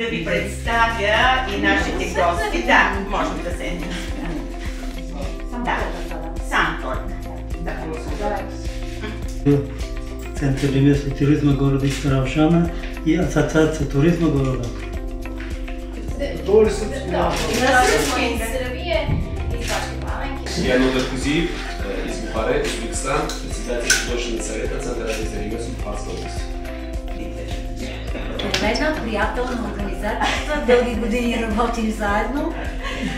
ви представя и нашите гости. Да, можем да седнем. Да, сам той. Център ремесло туризма города Стара Овшана и Асоциация туризма города. Добре съм. Яно Даркозиев из Бухаре, Узбекистан, председатель художественного совета Центъра за ремесло в Бухарска област. Една приятелна организация, дълги години работим заедно.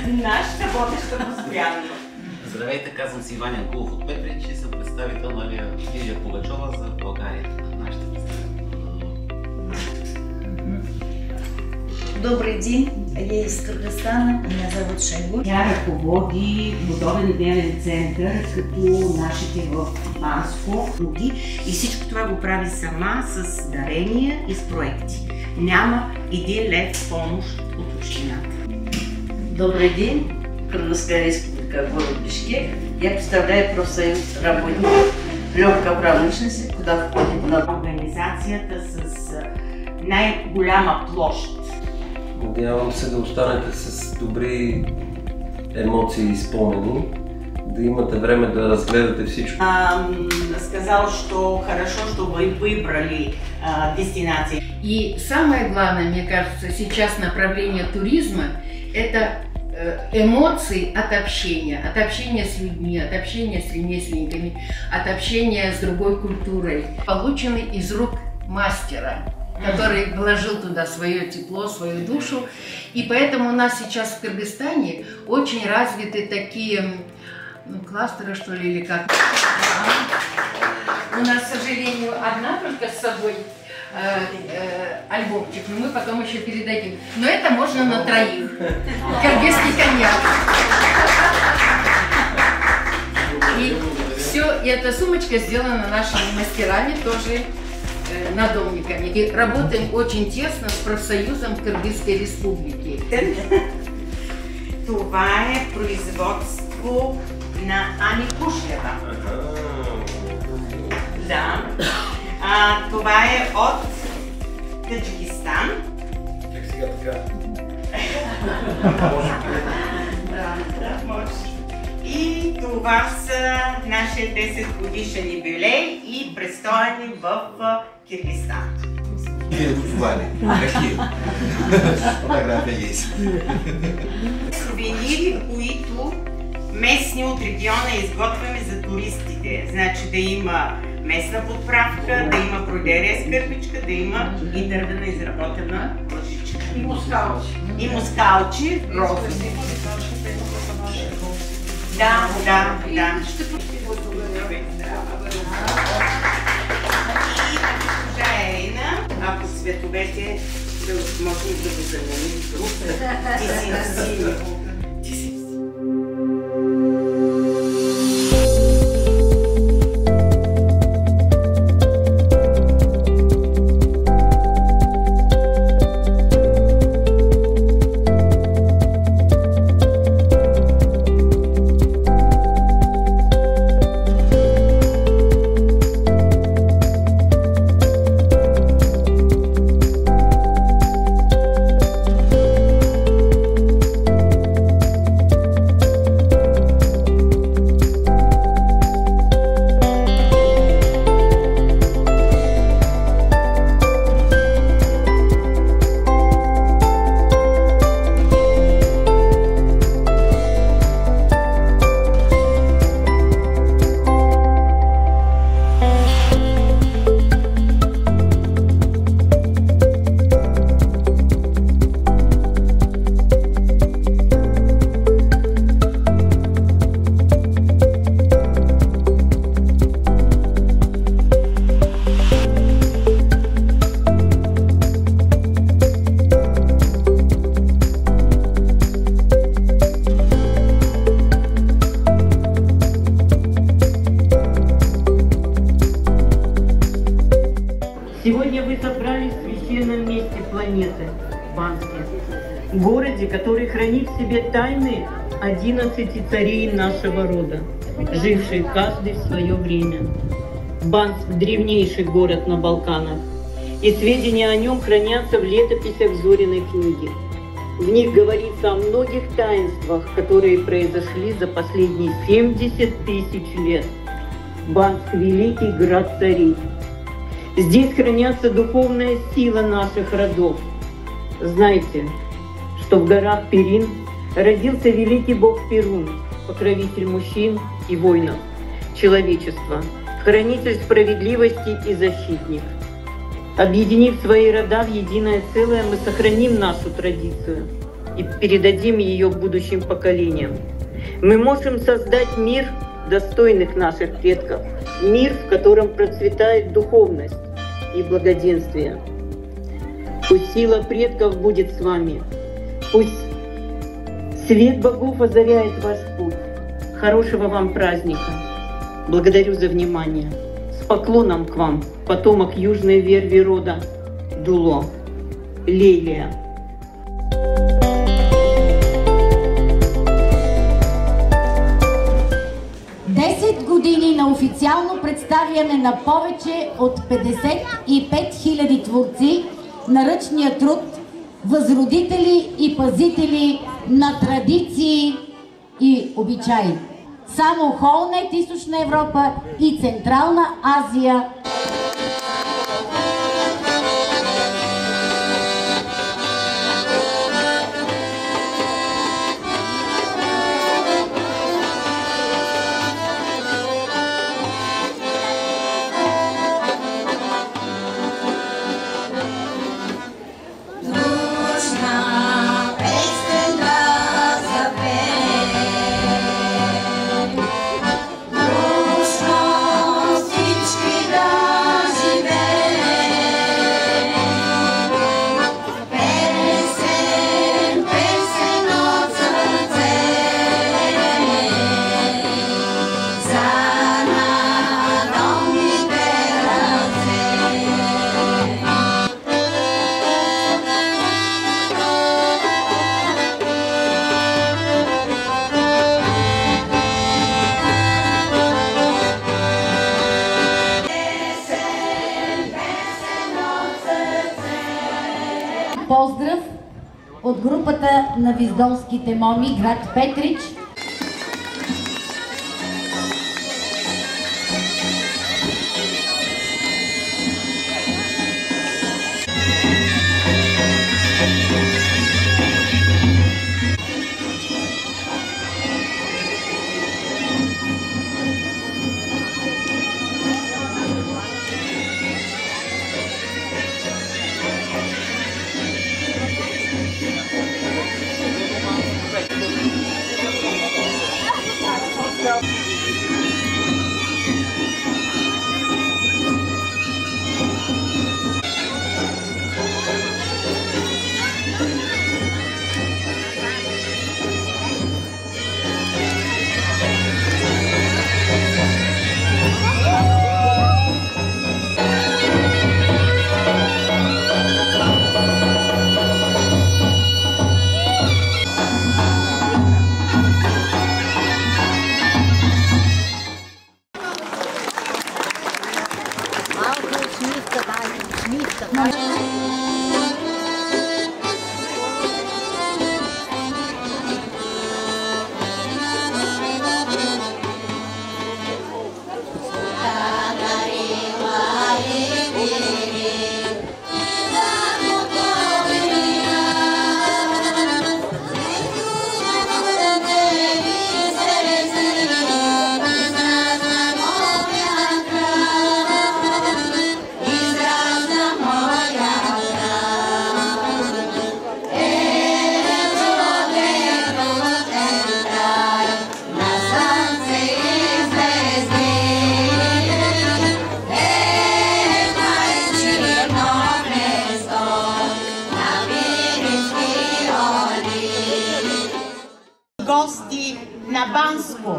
Нашата водеща постоянно. Здравейте, казвам се Иван Янкулов от Петрич и съм представител на Лидия Пугачова за България. Нашата Добрый день, я из Кыргызстана, меня зовут Шайгуль. Тя ръководи Водовен дневен център, като нашите в Банско. И всичко това го прави сама с дарения и с проекти. Няма 1 лев помощ от общината. Добрый день, Кыргызская республика, город Бишкек. Я представляю профсоюз работников легкой промышленности, куда входит на организацията с най-голяма площ. Надявам се да останете с добри емоции и спомени, да имате време да разгледате всичко. Сказал, что хорошо, что вы выбрали дестинации. И самое главное, мне кажется, сейчас направление туризма – это эмоции от общения с людьми, от общения с ремесленниками, от общения с другой культурой, полученный из рук мастера, который вложил туда свое тепло, свою душу. И поэтому у нас сейчас в Кыргызстане очень развиты такие кластеры, что ли, или как. У нас, к сожалению, одна только с собой альбомчик, но мы потом еще передадим. Но это можно на 3. Кыргызский коньяк. И все, и эта сумочка сделана нашими мастерами, тоже надомниками. И работаем очень тесно с профсоюзом Кыргызской республики. Това е производство на Ани Кушлева. Да. Това е от Таджикистан. Как сега така? Да, може. И това са нашия 10 годишен юбилей и престоя ни в Киргизстан. Фотография есть. Сувенири, които местни от региона изготвяме за туристите. Значи да има местна подправка, да има пройдерия с кърпичка, да има и дървена изработена лъжичка. И мускалчи. И мускалчи, розови. Да. И госпожа Ерина, ако цветовете да можем да го заменим с друг, ти си Сегодня вы собрались в священном месте планеты, Банске, городе, который хранит в себе тайны 11 царей нашего рода, жившие каждый в свое время. Банск – древнейший город на Балканах. и сведения о нем хранятся в летописях Зориной книги. В них говорится о многих таинствах, которые произошли за последние 70 тысяч лет. Банск – великий град царей. Здесь хранятся духовная сила наших родов. Знайте, что в горах Перин родился великий бог Перун, покровитель мужчин и воинов, человечества, хранитель справедливости и защитник. Объединив свои рода в единое целое, мы сохраним нашу традицию и передадим ее будущим поколениям. Мы можем создать мир достойных наших предков, мир, в котором процветает духовность и благоденствие. Пусть сила предков будет с вами, пусть свет богов озаряет ваш путь. Хорошего вам праздника! Благодарю за внимание. С поклоном к вам, потомок южной верви рода Дуло, Лелия. Години на официално представяне на повече от 55 000 творци на ръчния труд, възродители и пазители на традиции и обичаи. Само Холнет, Източна Европа и Централна Азия. Поздрав от групата на Виздолските моми, град Петрич. Гости на Банско,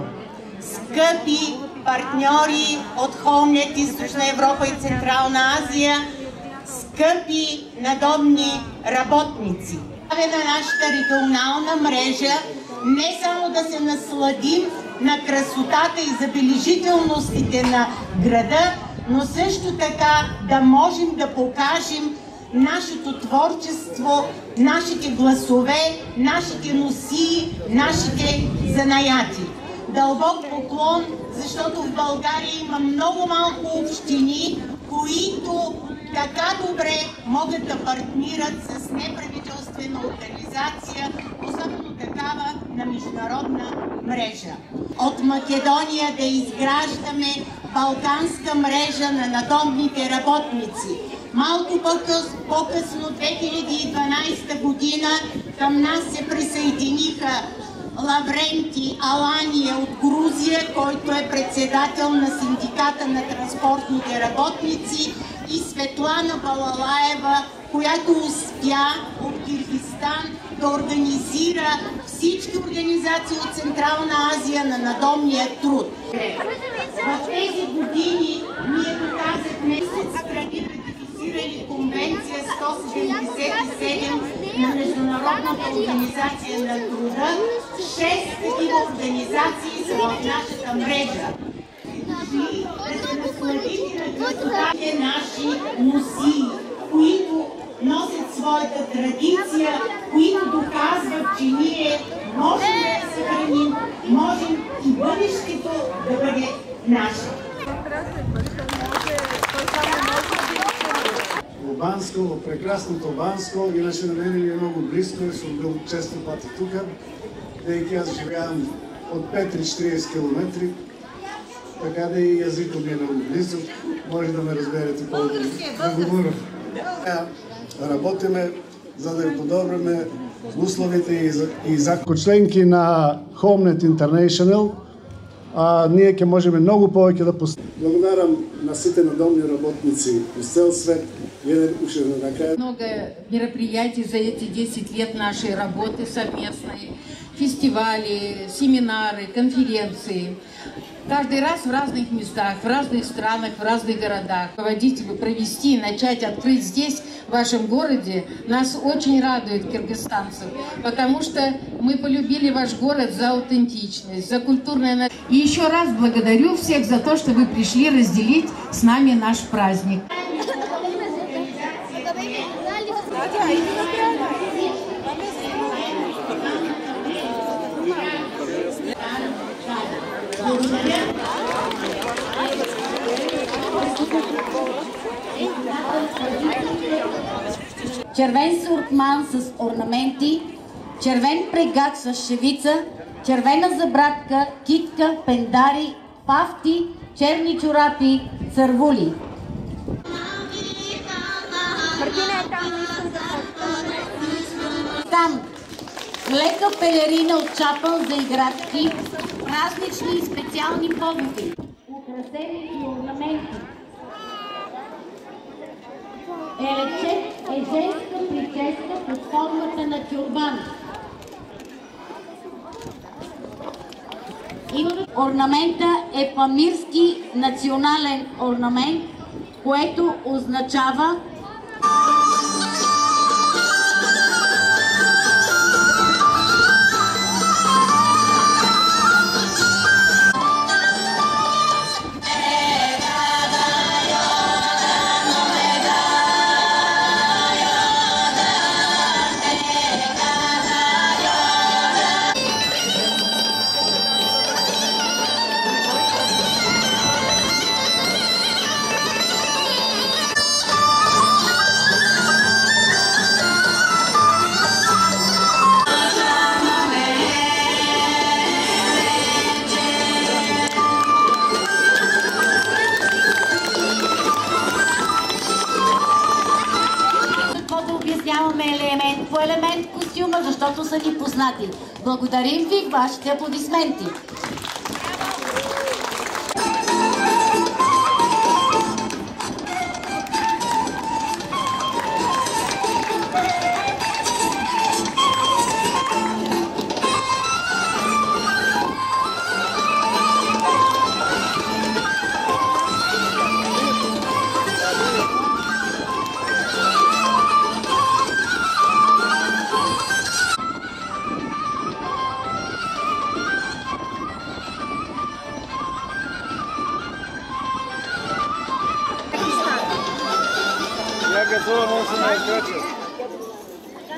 скъпи партньори от Холнет, Източна Европа и Централна Азия, скъпи надомни работници. На нашата регионална мрежа не само да се насладим на красотата и забележителностите на града, но също така да можем да покажем нашето творчество, нашите гласове, нашите носии, нашите занаяти. Дълбок поклон, защото в България има много малко общини, които така добре могат да партнират с неправителствена организация, особено такава на международна мрежа. От Македония да изграждаме балканска мрежа на надомните работници. Малко по-късно, 2012 година, към нас се присъединиха Лавренти Алания от Грузия, който е председател на синдиката на транспортните работници, и Светлана Балалаева, която успя от Киргизстан да организира всички организации от Централна Азия на надомния труд. В тези години ние доказахме с страни ратифицирали Конвенция 177 на Международната организация на труда. 6 такива организации са в нашата мрежа. И да се насладите на красотите наши носии, които носят своята традиция, които доказват, че ние можем да я съхраним, можем и бъдещето да бъде наше. Банско, прекрасното Банско, иначе на мен е много близко и съм бил често пъти тук, тъй аз живеям от Петрич 30 км, така да и езикът ми е много близък, може да ме разберете по-добре. Работиме, за да подобриме условите и членки на HomeNet International, ние ќе можеме много повече да постигнем. Благодарам на сите надомни работници из цел свет. Много мероприятий за эти 10 лет нашей работы совместной, фестивали, семинары, конференции. Каждый раз в разных местах, в разных странах, в разных городах. Руководителю провести, начать, открыть здесь, в вашем городе, нас очень радует, киргизстанцев, потому что мы полюбили ваш город за аутентичность, за культурное... И еще раз благодарю всех за то, что вы пришли разделить с нами наш праздник. Червен суркман с орнаменти, червен прегак с шевица, червена забрадка, китка, пендари, пафти, черни чорапи, цървули. Там лека пелерина от чапъл за играчки, празнични и специални поводи, украсени и орнаменти. Елечет е женска прическа под формата на тюрбан. Орнамента е памирски национален орнамент, което означава елемент по елемент костюма, защото са ни познати. Благодарим ви вашите аплодисменти.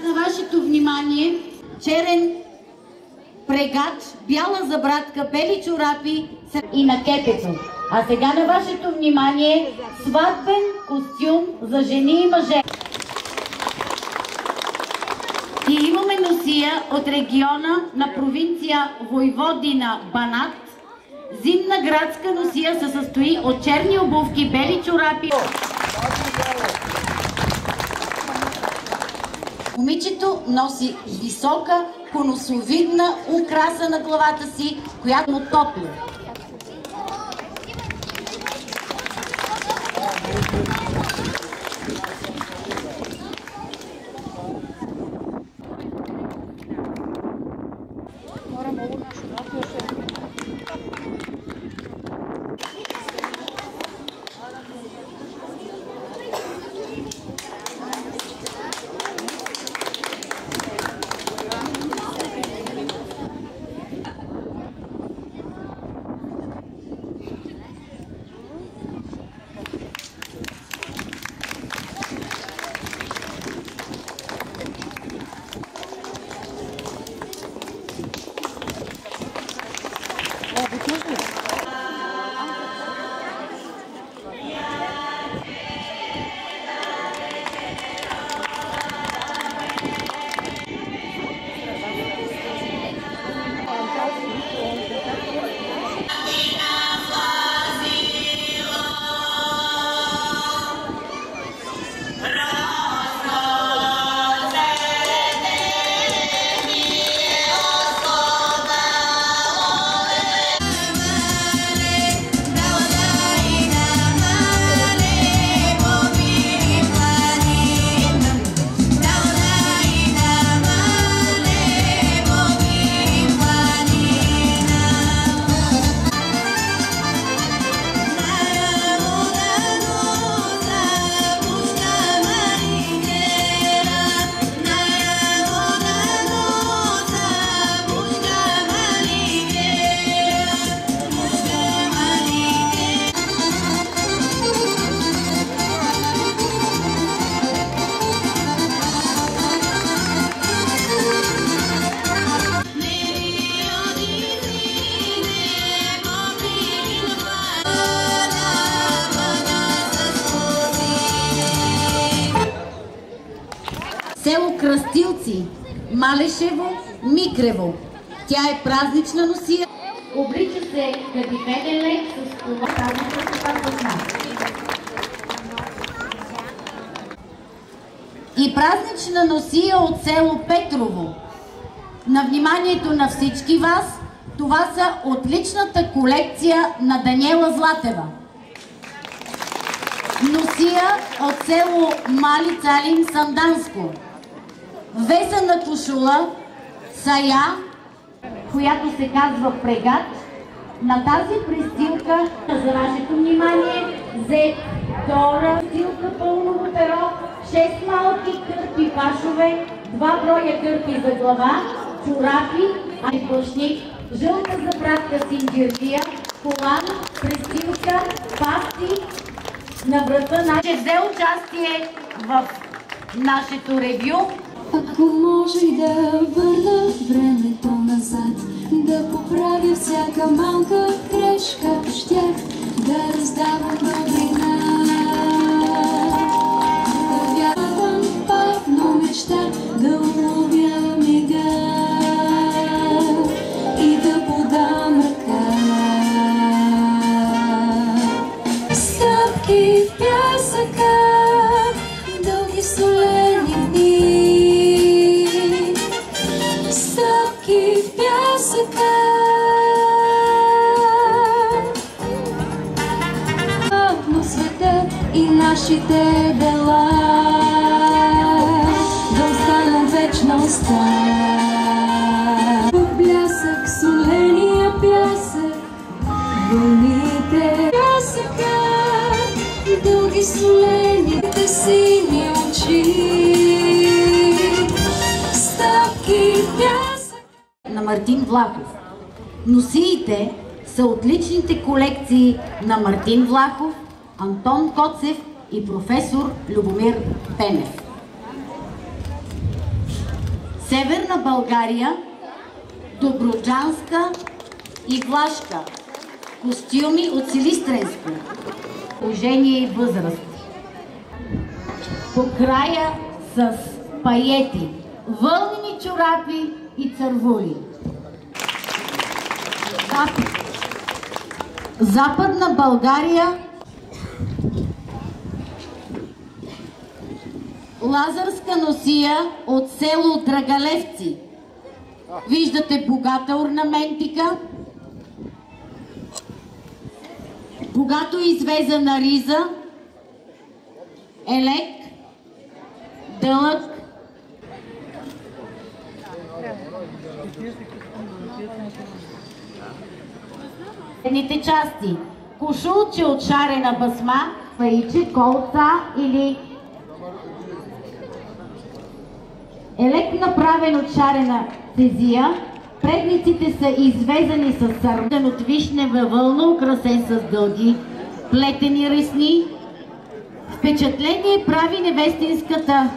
На вашето внимание черен прегач, бяла забрадка, бели чорапи и на кепето. А сега на вашето внимание сватбен костюм за жени и мъже. И имаме носия от региона на провинция Войводина Банат. Зимна градска носия се състои от черни обувки, бели чорапи. Момичето носи висока конусовидна украса на главата си, която му топли. Село Кръстилци, Малешево, Микрево. Тя е празнична носия. Облича се кадифеден лек с това празнична. И празнична носия от село Петрово. На вниманието на всички вас, това са от личната колекция на Даниела Златева. Носия от село Мали Цалин, Санданско. Весена кошула, сая, която се казва прегач. На тази престилка, за вашето внимание, взе втора престилка пълново перо, 6 малки кърпи пашове, 2 броя кърпи за глава, чорапи, плъшник, жълта забрадка синджирвия, колан, престилка, пасти. На врата ще взе участие в нашето ревю. Ако може да върна времето назад, да поправя всяка малка грешка, щях да раздавам добрина. Да вярвам бавно мечта, да уловя мига и да подам ръка. Стъпки в пясъка, дълги солени дни, стъпки в пясъка. Но света и нашите дела да останат вечността. В блясък, соления пясък, вълните пясъка, дълги солените сини очи, стъпки в пясък. На Мартин Влахов. Носиите са от личните колекции на Мартин Влахов, Антон Коцев и професор Любомир Пенев. Северна България, Добруджанска и Влашка. Костюми от Силистренско. Положение и възраст. По края с паети, вълнени чорапи и цървули. Западна България, Лазарска носия от село Драгалевци. Виждате богата орнаментика, богато извезана риза, елек, дълъг. Едните части. Кошулче от шарена басма, паиче, колца или елек, направен от шарена тезия. Предниците са извезани с сърден от вишнева вълна, украсен с дълги плетени ресни. Впечатление прави невестинската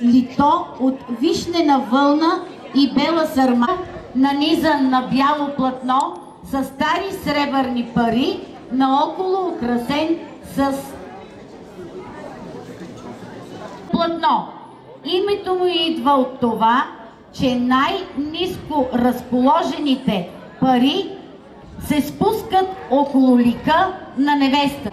лито от вишнена вълна и бела сърма, нанизан на бяло платно с стари сребърни пари, наоколо украсен с платно. Името му идва от това, че най-ниско разположените пари се спускат около лика на невеста.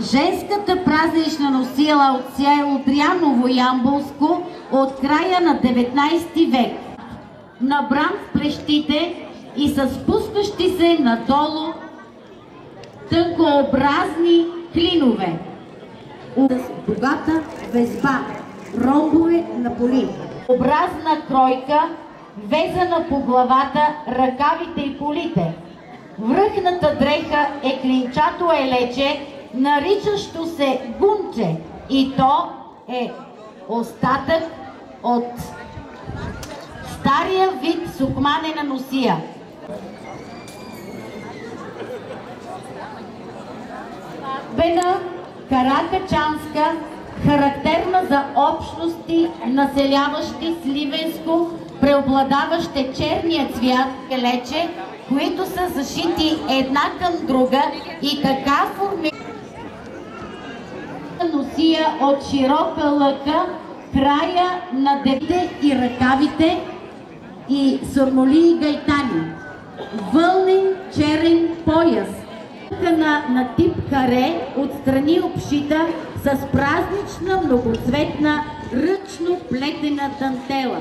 Женската празнична носила от село Дряново Ямболско от края на 19 век. Набран в плещите и с спускащи се надолу тънкообразни клинове. С богата везба, ромбове на поли. Образна кройка, везана по главата, ръкавите и полите. Връхната дреха е клинчато елече, наричащо се гунче, и то е остатък от стария вид сукманена носия. Бена каракачанска, характерна за общности, населяващи Сливенско, преобладаващи черния цвят елече, които са зашити една към друга и така формират носия от широка лъка, края на девите и ръкавите и сурмоли и гайтани. Вълнен черен пояс на тип каре, отстрани обшита с празнична многоцветна ръчно плетена дантела.